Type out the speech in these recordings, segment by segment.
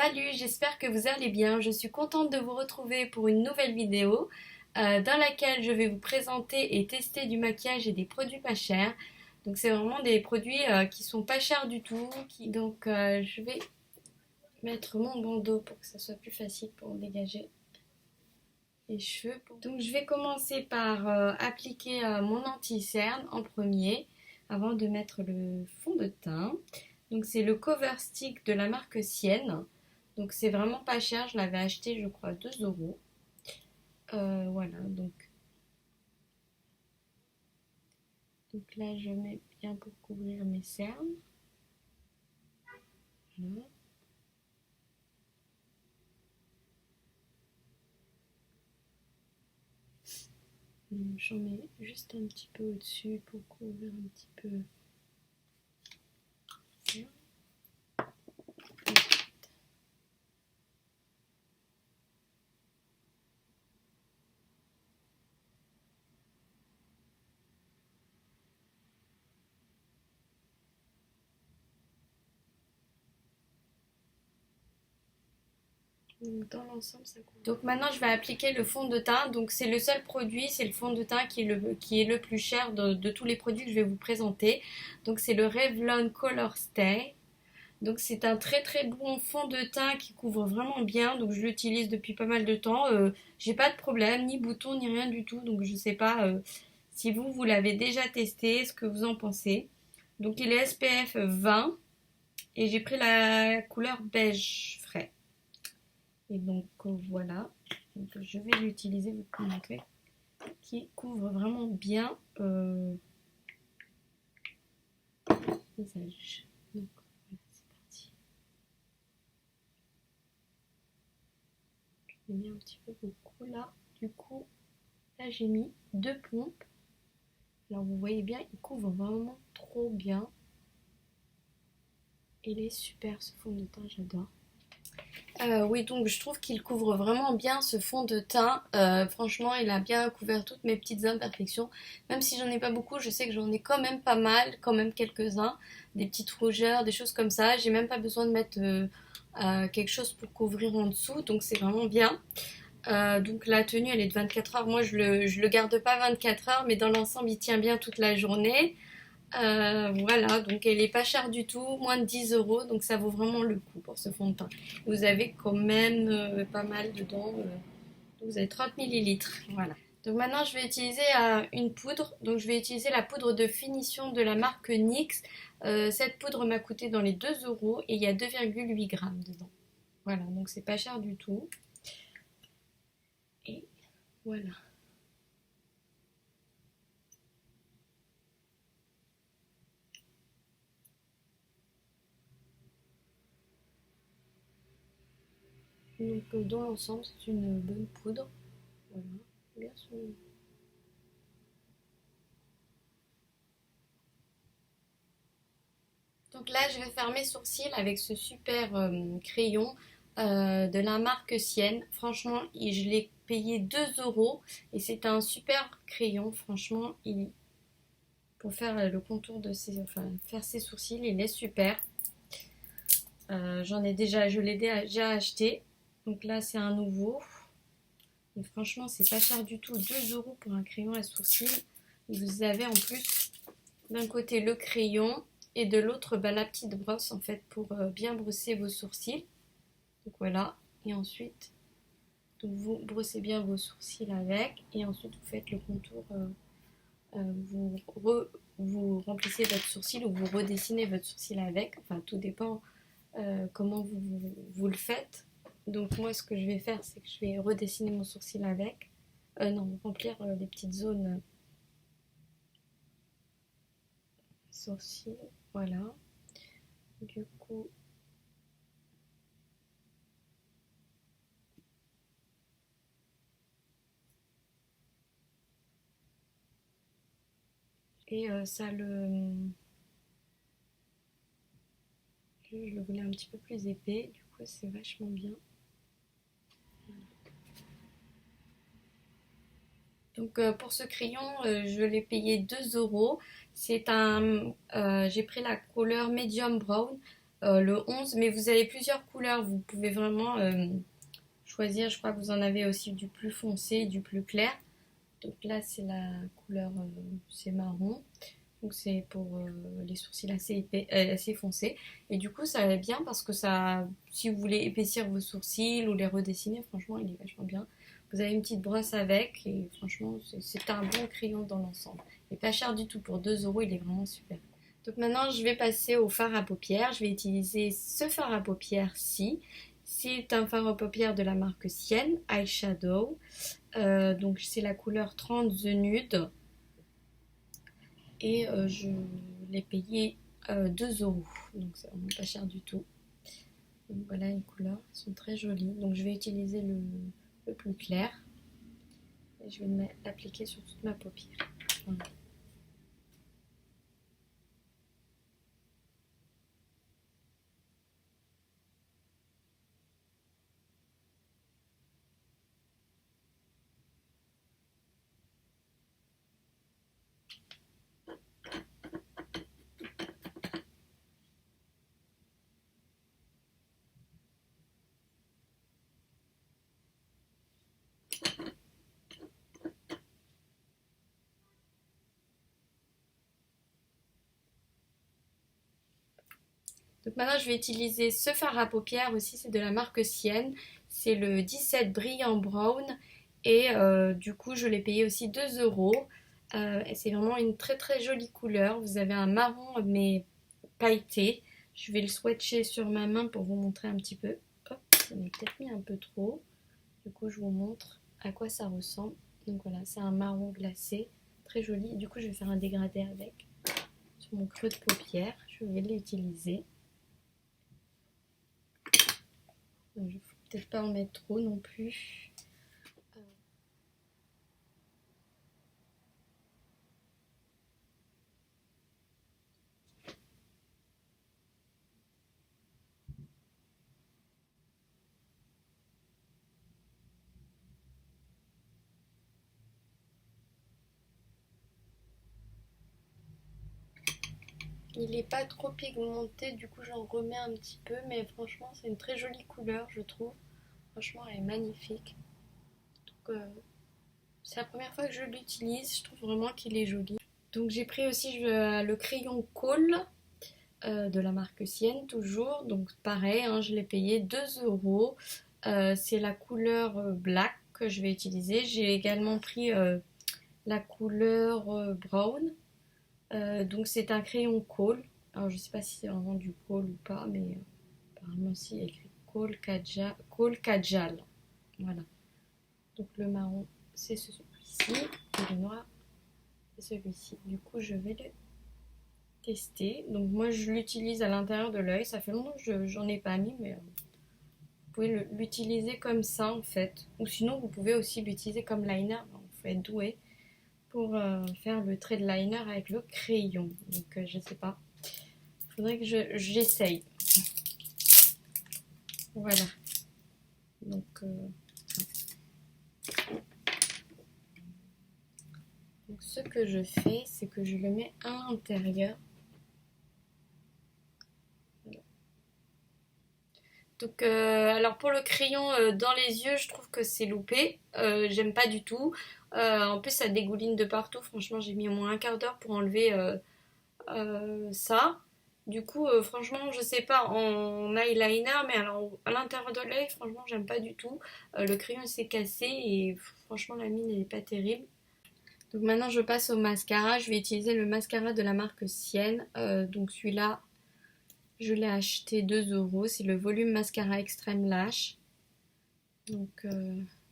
Salut, j'espère que vous allez bien. Je suis contente de vous retrouver pour une nouvelle vidéo dans laquelle je vais vous présenter et tester du maquillage et des produits pas chers. Donc c'est vraiment des produits qui sont pas chers du tout. Je vais mettre mon bandeau pour que ça soit plus facile pour dégager les cheveux. Donc je vais commencer par appliquer mon anti-cerne en premier avant de mettre le fond de teint. Donc c'est le Cover Stick de la marque Sienne. Donc c'est vraiment pas cher, je l'avais acheté je crois 2 euros. Voilà, donc là je mets bien pour couvrir mes cernes. Voilà. J'en mets juste un petit peu au-dessus pour couvrir un petit peu. Donc dans l'ensemble ça couvre. Donc maintenant je vais appliquer le fond de teint. Donc c'est le seul produit, c'est le fond de teint qui est le plus cher de tous les produits que je vais vous présenter. Donc c'est le Revlon Color Stay. Donc c'est un très très bon fond de teint qui couvre vraiment bien. Donc je l'utilise depuis pas mal de temps. J'ai pas de problème, ni bouton, ni rien du tout. Donc je sais pas si vous l'avez déjà testé, ce que vous en pensez. Donc il est SPF 20 et j'ai pris la couleur beige frais. Et donc voilà. Donc, je vais l'utiliser, vous montrer, qui couvre vraiment bien le visage. Donc voilà, c'est parti. J'ai mis un petit peu beaucoup là. Du coup, là j'ai mis 2 pompes. Alors vous voyez bien, il couvre vraiment trop bien. Il est super ce fond de teint, j'adore. Oui, donc je trouve qu'il couvre vraiment bien ce fond de teint. Franchement, il a bien couvert toutes mes petites imperfections. Même si j'en ai pas beaucoup, je sais que j'en ai quand même pas mal, quand même quelques-uns. Des petites rougeurs, des choses comme ça. J'ai même pas besoin de mettre quelque chose pour couvrir en dessous, donc c'est vraiment bien. Donc la tenue elle est de 24 heures. Moi je le garde pas 24 heures, mais dans l'ensemble il tient bien toute la journée. Voilà, donc elle est pas chère du tout, moins de 10 euros, donc ça vaut vraiment le coup pour ce fond de teint. Vous avez quand même pas mal dedans, vous avez 30 millilitres, voilà. Donc maintenant je vais utiliser une poudre, donc je vais utiliser la poudre de finition de la marque NYX. Cette poudre m'a coûté dans les 2 euros et il y a 2,8 grammes dedans. Voilà, donc c'est pas cher du tout. Et voilà. Donc dans l'ensemble, c'est une bonne poudre. Voilà, bien sûr. Donc là, je vais faire mes sourcils avec ce super crayon de la marque Sienne. Franchement, je l'ai payé 2 euros et c'est un super crayon. Franchement, pour faire le contour de faire ses sourcils, il est super. Je l'ai déjà acheté. Donc là, c'est un nouveau. Et franchement, c'est pas cher du tout. 2 euros pour un crayon à sourcils. Vous avez en plus d'un côté le crayon et de l'autre la petite brosse en fait pour bien brosser vos sourcils. Donc voilà. Et ensuite, donc vous brossez bien vos sourcils avec. Et ensuite, vous faites le contour. Vous remplissez votre sourcil ou vous redessinez votre sourcil avec. Enfin, tout dépend comment vous le faites. Donc moi ce que je vais faire c'est que je vais redessiner mon sourcil avec. Non, remplir les petites zones sourcils. Voilà. Du coup. Et ça je le voulais un petit peu plus épais. Du coup c'est vachement bien. Donc pour ce crayon, je l'ai payé 2 euros. J'ai pris la couleur medium brown. le 11, mais vous avez plusieurs couleurs. Vous pouvez vraiment choisir. Je crois que vous en avez aussi du plus foncé et du plus clair. Donc là, c'est la couleur, c'est marron. Donc c'est pour les sourcils assez épais, assez foncés. Et du coup, ça va bien parce que ça, si vous voulez épaissir vos sourcils ou les redessiner, franchement, il est vachement bien. Vous avez une petite brosse avec et franchement, c'est un bon crayon dans l'ensemble. Il n'est pas cher du tout. Pour 2 euros, il est vraiment super. Donc maintenant, je vais passer au fard à paupières. Je vais utiliser ce fard à paupières-ci. C'est un fard à paupières de la marque Sienne, Eyeshadow. Donc c'est la couleur 30 The Nude. Et je l'ai payé 2 euros. Donc c'est vraiment pas cher du tout. Donc voilà, les couleurs sont très jolies. Donc je vais utiliser le plus clair. Et je vais l'appliquer sur toute ma paupière. Voilà. Donc maintenant je vais utiliser ce fard à paupières aussi, c'est de la marque Sienne. C'est le 17 Brillant Brown. Et du coup je l'ai payé aussi 2 euros. Et c'est vraiment une très très jolie couleur. Vous avez un marron mais pailleté. Je vais le swatcher sur ma main pour vous montrer un petit peu. Hop, j'en ai peut-être mis un peu trop. Du coup, je vous montre à quoi ça ressemble. Donc voilà, c'est un marron glacé, très joli. Du coup, je vais faire un dégradé avec sur mon creux de paupière. Je vais l'utiliser. Je ne vais peut-être pas en mettre trop non plus. Il n'est pas trop pigmenté, du coup j'en remets un petit peu, mais franchement c'est une très jolie couleur je trouve. Franchement elle est magnifique. Donc c'est la première fois que je l'utilise, je trouve vraiment qu'il est joli. Donc j'ai pris aussi le crayon Kohl de la marque Sienne toujours. Donc pareil, hein, je l'ai payé 2 euros. C'est la couleur black que je vais utiliser. J'ai également pris la couleur brown. Donc c'est un crayon Kohl. Alors je sais pas si c'est vraiment du Kohl ou pas, mais apparemment si, il y a écrit Kohl Kajal. Voilà. Donc le marron c'est celui-ci et le noir c'est celui-ci. Du coup je vais le tester. Donc moi je l'utilise à l'intérieur de l'œil. Ça fait longtemps que j'en ai pas mis, mais vous pouvez l'utiliser comme ça en fait. Ou sinon vous pouvez aussi l'utiliser comme liner. Il faut être doué pour faire le trait de liner avec le crayon. Donc je sais pas. Il faudrait que j'essaye. Voilà. Donc ce que je fais, c'est que je le mets à l'intérieur. Donc, alors pour le crayon dans les yeux, je trouve que c'est loupé. J'aime pas du tout. En plus, ça dégouline de partout. Franchement, j'ai mis au moins un quart d'heure pour enlever ça. Du coup, franchement, je sais pas en eyeliner, mais alors à l'intérieur de l'œil, franchement, j'aime pas du tout. Le crayon il s'est cassé et franchement, la mine elle est pas terrible. Donc maintenant, je passe au mascara. Je vais utiliser le mascara de la marque Sienne. Donc celui-là, je l'ai acheté 2 euros. C'est le volume mascara extrême lash. Donc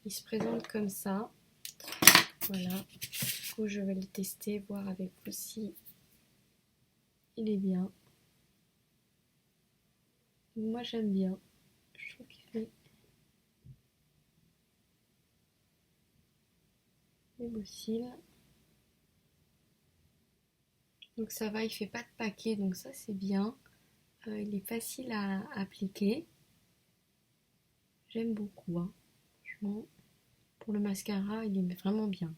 il se présente comme ça. Voilà. Du coup, je vais le tester, voir avec vous si il est bien. Moi, j'aime bien. Je trouve qu'il fait des beaux cils. Donc ça va, il fait pas de paquet, donc ça c'est bien. Il est facile à appliquer. J'aime beaucoup, hein. Franchement, pour le mascara, il est vraiment bien.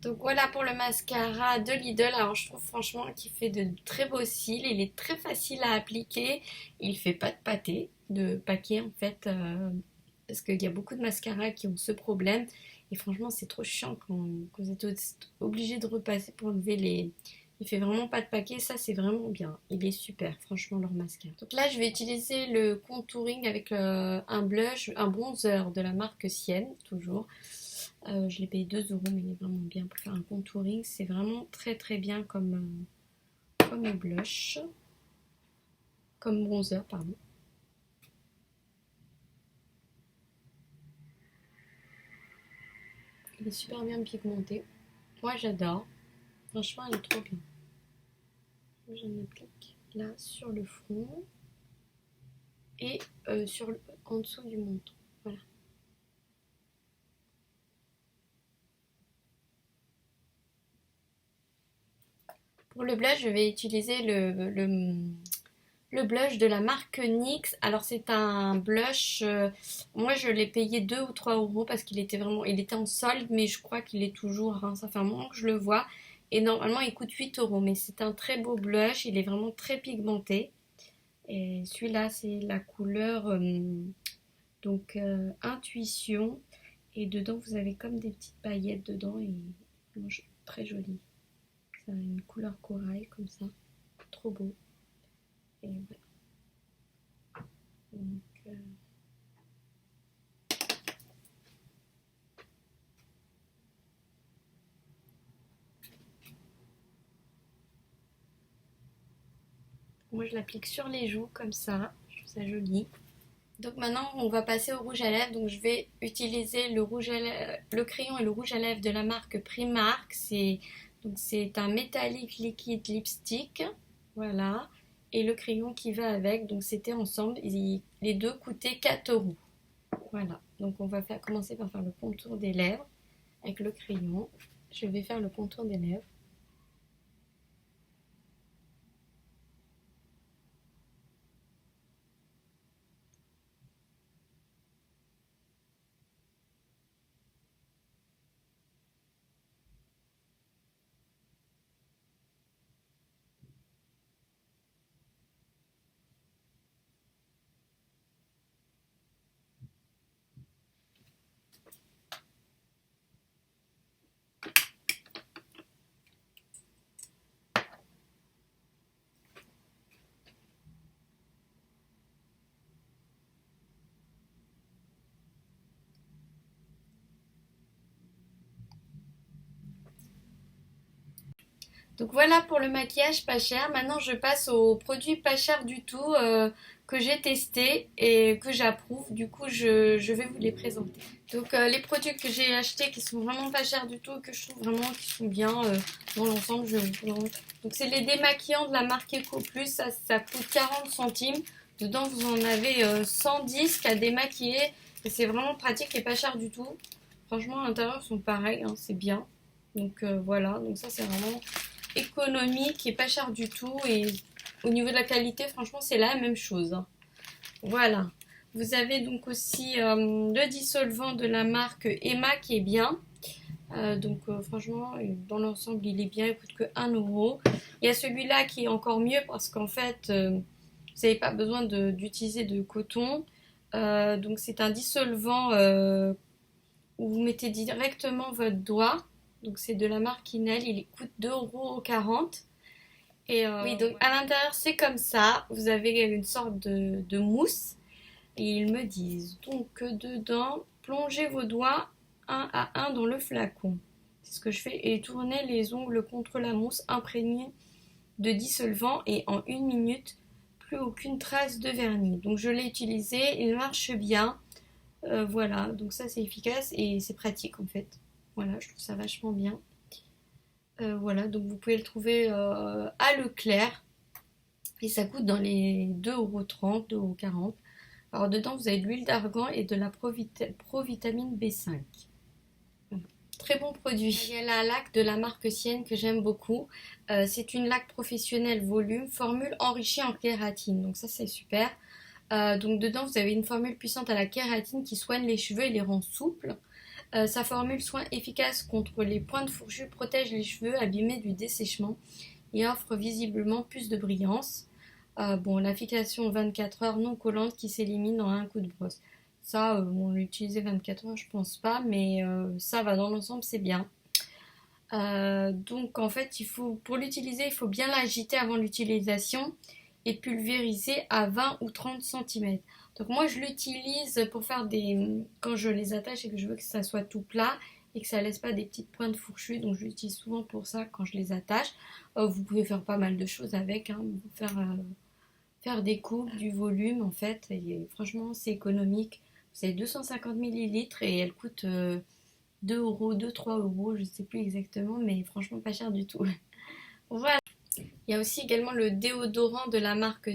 Donc voilà pour le mascara de Lidl. Alors je trouve franchement qu'il fait de très beaux cils. Il est très facile à appliquer. Il fait pas de pâté, de paquet en fait. Parce qu'il y a beaucoup de mascaras qui ont ce problème. Et franchement c'est trop chiant quand vous êtes obligé de repasser pour enlever les... Il fait vraiment pas de paquet. Ça c'est vraiment bien. Il est super franchement leur mascara. Donc là je vais utiliser le contouring avec un blush, un bronzer de la marque Sienne toujours. Je l'ai payé 2 euros, mais il est vraiment bien pour faire un contouring. C'est vraiment très très bien comme blush, comme bronzer, pardon. Il est super bien pigmenté. Moi j'adore. Franchement, il est trop bien. J'en applique là sur le front et en dessous du menton. Voilà. Pour le blush, je vais utiliser le blush de la marque NYX. Alors c'est un blush, moi je l'ai payé 2 ou 3 euros parce qu'il était vraiment, il était en solde, mais je crois qu'il est toujours, hein, ça fait un moment que je le vois. Et normalement il coûte 8 euros, mais c'est un très beau blush, il est vraiment très pigmenté. Et celui-là c'est la couleur Intuition. Et dedans vous avez comme des petites paillettes dedans et très joli. Ça a une couleur corail comme ça, trop beau. Et voilà. Donc, moi je l'applique sur les joues comme ça, je trouve ça joli. Donc maintenant on va passer au rouge à lèvres. Donc je vais utiliser le crayon et le rouge à lèvres de la marque Primark. C'est un métallique liquide lipstick, voilà. Et le crayon qui va avec. Donc c'était ensemble. Les deux coûtaient 4 euros. Voilà. Donc on va commencer par faire le contour des lèvres avec le crayon. Je vais faire le contour des lèvres. Donc voilà pour le maquillage pas cher. Maintenant je passe aux produits pas chers du tout que j'ai testés et que j'approuve. Du coup je vais vous les présenter. Donc les produits que j'ai achetés qui sont vraiment pas chers du tout, que je trouve vraiment qui sont bien dans l'ensemble, je vais vous présenter. Donc c'est les démaquillants de la marque Eco Plus, ça coûte 40 centimes. Dedans vous en avez 110 qu'à démaquiller et c'est vraiment pratique et pas cher du tout. Franchement à l'intérieur ils sont pareils, hein, c'est bien. Donc voilà, donc ça c'est vraiment économique et pas cher du tout. Et au niveau de la qualité, franchement, c'est la même chose. Voilà. Vous avez donc aussi le dissolvant de la marque Emma qui est bien. Franchement, dans l'ensemble, il est bien. Il coûte que 1 euro. Il y a celui-là qui est encore mieux parce qu'en fait, vous n'avez pas besoin d'utiliser de coton. Donc c'est un dissolvant où vous mettez directement votre doigt. Donc c'est de la marque Inel, il coûte 2,40 €. Et oui, donc à l'intérieur c'est comme ça. Vous avez une sorte de mousse. Et ils me disent donc dedans, plongez vos doigts un à un dans le flacon. C'est ce que je fais. Et tournez les ongles contre la mousse imprégnée de dissolvant. Et en 1 minute, plus aucune trace de vernis. Donc je l'ai utilisé, il marche bien. Voilà, donc ça c'est efficace et c'est pratique en fait. Voilà, je trouve ça vachement bien. Voilà, donc vous pouvez le trouver à Leclerc. Et ça coûte dans les 2,30 €, 2,40 €. Alors dedans, vous avez de l'huile d'argan et de la provitamine B5. Voilà. Très bon produit. Il y a la laque de la marque Sienne que j'aime beaucoup. C'est une laque professionnelle volume, formule enrichie en kératine. Donc ça, c'est super. Donc dedans, vous avez une formule puissante à la kératine qui soigne les cheveux et les rend souples. Sa formule soin efficace contre les pointes fourchues protège les cheveux abîmés du dessèchement et offre visiblement plus de brillance. Bon, l'application 24 heures non collante qui s'élimine en un coup de brosse. Ça, on l'utilisait 24 heures, je pense pas, mais ça va dans l'ensemble, c'est bien. Donc en fait, pour l'utiliser, il faut bien l'agiter avant l'utilisation et pulvériser à 20 ou 30 cm. Donc moi, je l'utilise pour faire quand je les attache et que je veux que ça soit tout plat et que ça laisse pas des petites pointes fourchues. Donc je l'utilise souvent pour ça quand je les attache. Vous pouvez faire pas mal de choses avec, hein. Faire des coupes, du volume en fait. Et franchement, c'est économique. C'est 250 millilitres et elle coûte 2 euros, 2-3 euros, je ne sais plus exactement, mais franchement pas cher du tout. Voilà. Il y a aussi également le déodorant de la marque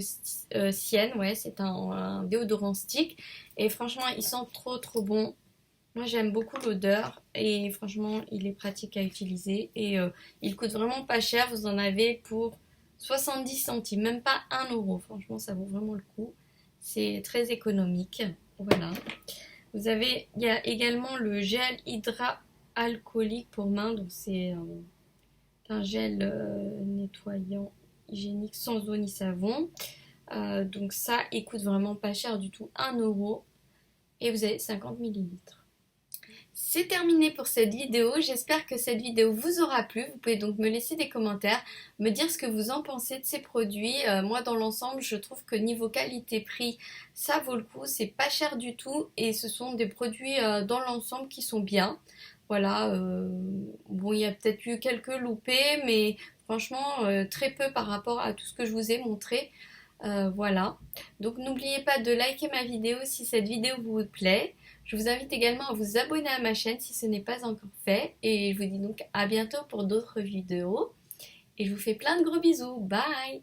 Sienne, ouais, c'est un déodorant stick et franchement il sent trop trop bon. Moi j'aime beaucoup l'odeur et franchement il est pratique à utiliser et il coûte vraiment pas cher, vous en avez pour 70 centimes, même pas 1 euro, franchement ça vaut vraiment le coup, c'est très économique, voilà. Il y a également le gel hydroalcoolique pour main, donc c'est un gel nettoyant hygiénique sans eau ni savon. Donc ça, il coûte vraiment pas cher du tout, 1 euro. Et vous avez 50 millilitres. C'est terminé pour cette vidéo, j'espère que cette vidéo vous aura plu, vous pouvez donc me laisser des commentaires, me dire ce que vous en pensez de ces produits. Moi dans l'ensemble je trouve que niveau qualité-prix ça vaut le coup, c'est pas cher du tout et ce sont des produits dans l'ensemble qui sont bien. Voilà, bon il y a peut-être eu quelques loupés mais franchement très peu par rapport à tout ce que je vous ai montré. Voilà, donc n'oubliez pas de liker ma vidéo si cette vidéo vous plaît. Je vous invite également à vous abonner à ma chaîne si ce n'est pas encore fait. Et je vous dis donc à bientôt pour d'autres vidéos. Et je vous fais plein de gros bisous. Bye!